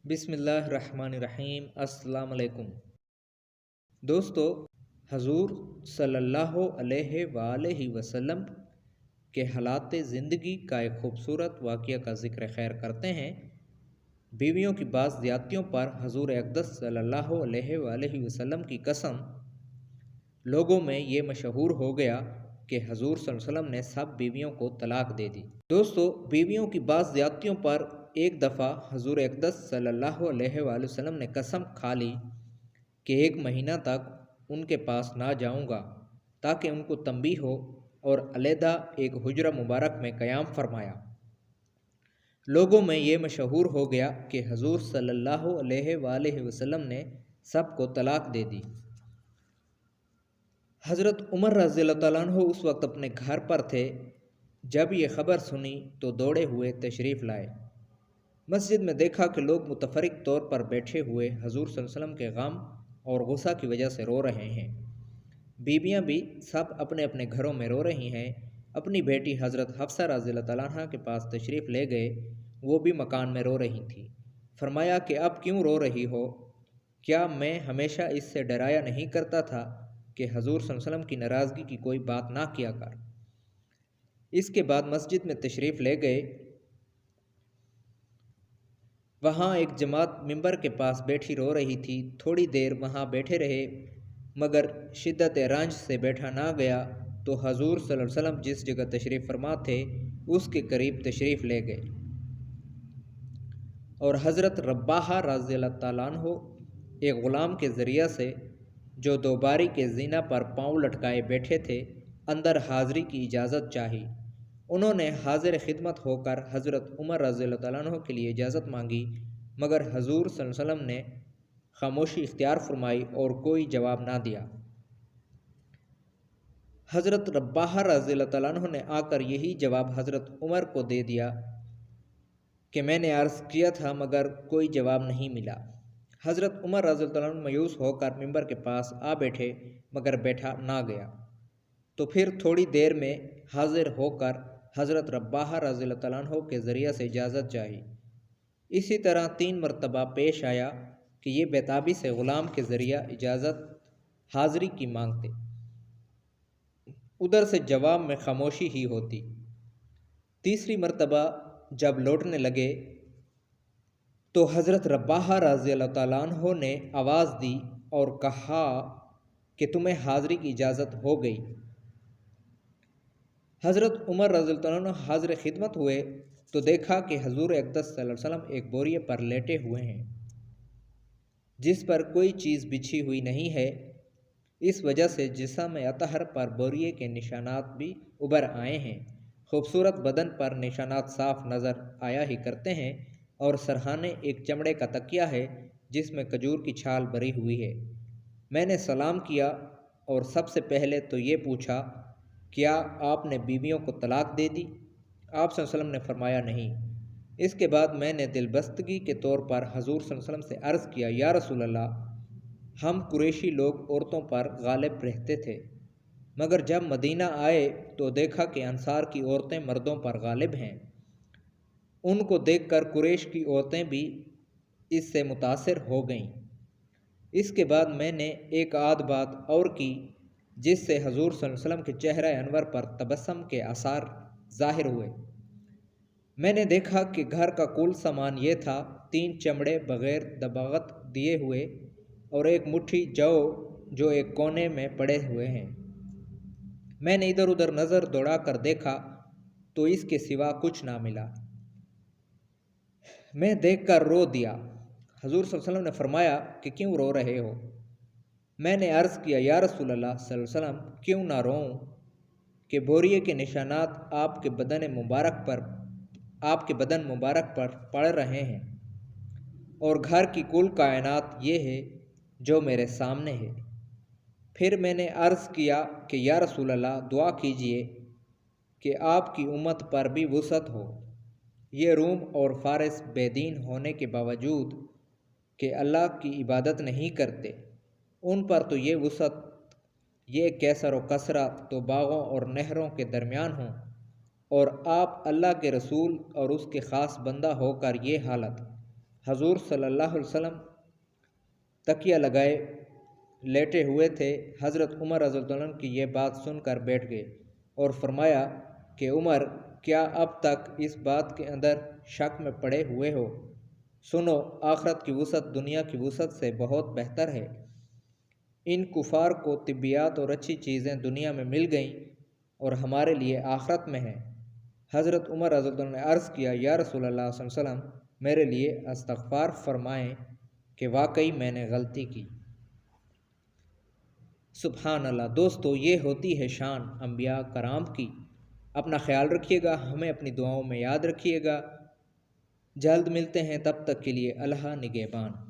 بسم اللہ الرحمن الرحیم۔ السلام علیکم دوستو، حضور صلی اللہ علیہ وآلہ وسلم کے حالات زندگی کا ایک خوبصورت واقعہ کا ذکر خیر کرتے ہیں۔ بیویوں کی بعض زیادتیوں پر حضور اقدس صلی اللہ علیہ وآلہ وسلم کی قسم، لوگوں میں یہ مشہور ہو گیا کہ حضور صلی اللہ علیہ وسلم نے سب بیویوں کو طلاق دے دی۔ دوستو، بیویوں کی بعض زیادتیوں پر ایک دفعہ حضور اقدس صلی اللہ علیہ وآلہ وسلم نے قسم کھا لی کہ 1 مہینہ تک ان کے پاس نہ جاؤں گا تاکہ ان کو تنبیہ ہو، اور علیحدہ ایک حجرہ مبارک میں قیام فرمایا۔ لوگوں میں یہ مشہور ہو گیا کہ حضور صلی اللہ علیہ وآلہ وسلم نے سب کو طلاق دے دی۔ حضرت عمر رضی اللہ تعالیٰ عنہ اس وقت اپنے گھر پر تھے۔ جب یہ خبر سنی تو دوڑے ہوئے تشریف لائے۔ مسجد میں دیکھا کہ لوگ متفرق طور پر بیٹھے ہوئے حضور صلی اللہ علیہ وسلم کے غم اور غصہ کی وجہ سے رو رہے ہیں۔ بیویاں بھی سب اپنے اپنے گھروں میں رو رہی ہیں۔ اپنی بیٹی حضرت حفصہ رضی اللہ تعالیٰ عنہ کے پاس تشریف لے گئے، وہ بھی مکان میں رو رہی تھی۔ فرمایا کہ اب کیوں رو رہی ہو؟ کیا میں ہمیشہ اس سے ڈرایا نہیں کرتا تھا کہ حضور صلی اللہ علیہ وسلم کی ناراضگی کی کوئی بات نہ کیا کر؟ اس کے بعد مسجد میں تشریف لے گئے۔ وہاں ایک جماعت ممبر کے پاس بیٹھی رو رہی تھی۔ تھوڑی دیر وہاں بیٹھے رہے، مگر شدت رنج سے بیٹھا نہ گیا تو حضور صلی اللہ علیہ وسلم جس جگہ تشریف فرما تھے اس کے قریب تشریف لے گئے، اور حضرت رباحہ رضی اللہ تعالیٰ عنہ ایک غلام کے ذریعہ سے جو دوباری کے زینہ پر پاؤں لٹکائے بیٹھے تھے، اندر حاضری کی اجازت چاہی۔ انہوں نے حاضر خدمت ہو کر حضرت عمر رضی اللہ تعالیٰ عنہ کے لیے اجازت مانگی، مگر حضور صلی اللہ علیہ وسلم نے خاموشی اختیار فرمائی اور کوئی جواب نہ دیا۔ حضرت رباحہ رضی اللہ تعالیٰ عنہ نے آ کر یہی جواب حضرت عمر کو دے دیا کہ میں نے عرض کیا تھا مگر کوئی جواب نہیں ملا۔ حضرت عمر رضی اللہ تعالیٰ عنہ مایوس ہو کر ممبر کے پاس آ بیٹھے، مگر بیٹھا نہ گیا۔ تو پھر تھوڑی دیر میں حاضر ہو کر حضرت رباحہ رضی اللہ تعالیٰ عنہ کے ذریعہ سے اجازت چاہی۔ اسی طرح 3 مرتبہ پیش آیا کہ یہ بیتابی سے غلام کے ذریعہ اجازت حاضری کی مانگتے، ادھر سے جواب میں خاموشی ہی ہوتی۔ تیسری مرتبہ جب لوٹنے لگے تو حضرت رباحہ رضی اللہ تعالیٰ عنہ نے آواز دی اور کہا کہ تمہیں حاضری کی اجازت ہو گئی۔ حضرت عمر رضی اللہ عنہ حاضر خدمت ہوئے تو دیکھا کہ حضور اقدس صلی اللہ علیہ وسلم ایک بوریے پر لیٹے ہوئے ہیں جس پر کوئی چیز بچھی ہوئی نہیں ہے۔ اس وجہ سے جسم اطہر پر بوریے کے نشانات بھی ابھر آئے ہیں۔ خوبصورت بدن پر نشانات صاف نظر آیا ہی کرتے ہیں، اور سرہانے ایک چمڑے کا تکیہ ہے جس میں کھجور کی چھال بھری ہوئی ہے۔ میں نے سلام کیا اور سب سے پہلے تو یہ پوچھا، کیا آپ نے بیویوں کو طلاق دے دی؟ آپ صلی اللہ علیہ وسلم نے فرمایا نہیں۔ اس کے بعد میں نے دل بستگی کے طور پر حضور صلی اللہ علیہ وسلم سے عرض کیا، یا رسول اللہ، ہم قریشی لوگ عورتوں پر غالب رہتے تھے، مگر جب مدینہ آئے تو دیکھا کہ انصار کی عورتیں مردوں پر غالب ہیں۔ ان کو دیکھ کر قریش کی عورتیں بھی اس سے متاثر ہو گئیں۔ اس کے بعد میں نے ایک آدھ بات اور کی جس سے حضور صلی اللہ علیہ وسلم کے چہرہ انور پر تبسم کے آثار ظاہر ہوئے۔ میں نے دیکھا کہ گھر کا کل سامان یہ تھا: 3 چمڑے بغیر دباغت دیے ہوئے اور ایک مٹھی جو ایک کونے میں پڑے ہوئے ہیں۔ میں نے ادھر ادھر نظر دوڑا کر دیکھا تو اس کے سوا کچھ نہ ملا۔ میں دیکھ کر رو دیا۔ حضور صلی اللہ علیہ وسلم نے فرمایا کہ کیوں رو رہے ہو؟ میں نے عرض کیا، یا رسول اللہ صلی اللہ علیہ وسلم، کیوں نہ روؤں کہ بوریے کے نشانات آپ کے بدن مبارک پر پڑ رہے ہیں، اور گھر کی کل کائنات یہ ہے جو میرے سامنے ہے۔ پھر میں نے عرض کیا کہ یا رسول اللہ، دعا کیجئے کہ آپ کی امت پر بھی وسعت ہو۔ یہ روم اور فارس بے دین ہونے کے باوجود کہ اللہ کی عبادت نہیں کرتے، ان پر تو یہ وسعت، یہ کیسر و کسرہ تو باغوں اور نہروں کے درمیان ہوں، اور آپ اللہ کے رسول اور اس کے خاص بندہ ہو کر یہ حالت۔ حضور صلی اللہ علیہ وسلم تکیہ لگائے لیٹے ہوئے تھے۔ حضرت عمر رضی اللہ عنہ کی یہ بات سن کر بیٹھ گئے اور فرمایا کہ عمر، کیا اب تک اس بات کے اندر شک میں پڑے ہوئے ہو؟ سنو، آخرت کی وسعت دنیا کی وسعت سے بہت بہتر ہے۔ ان کفار کو طبیعیات اور اچھی چیزیں دنیا میں مل گئیں اور ہمارے لیے آخرت میں ہیں۔ حضرت عمر رضی اللہ عنہ نے عرض کیا، یا رسول اللہ صلی اللہ علیہ وسلم، میرے لیے استغفار فرمائیں کہ واقعی میں نے غلطی کی۔ سبحان اللہ۔ دوستو، یہ ہوتی ہے شان انبیاء کرام کی۔ اپنا خیال رکھیے گا، ہمیں اپنی دعاؤں میں یاد رکھیے گا۔ جلد ملتے ہیں، تب تک کے لیے اللہ نگہبان۔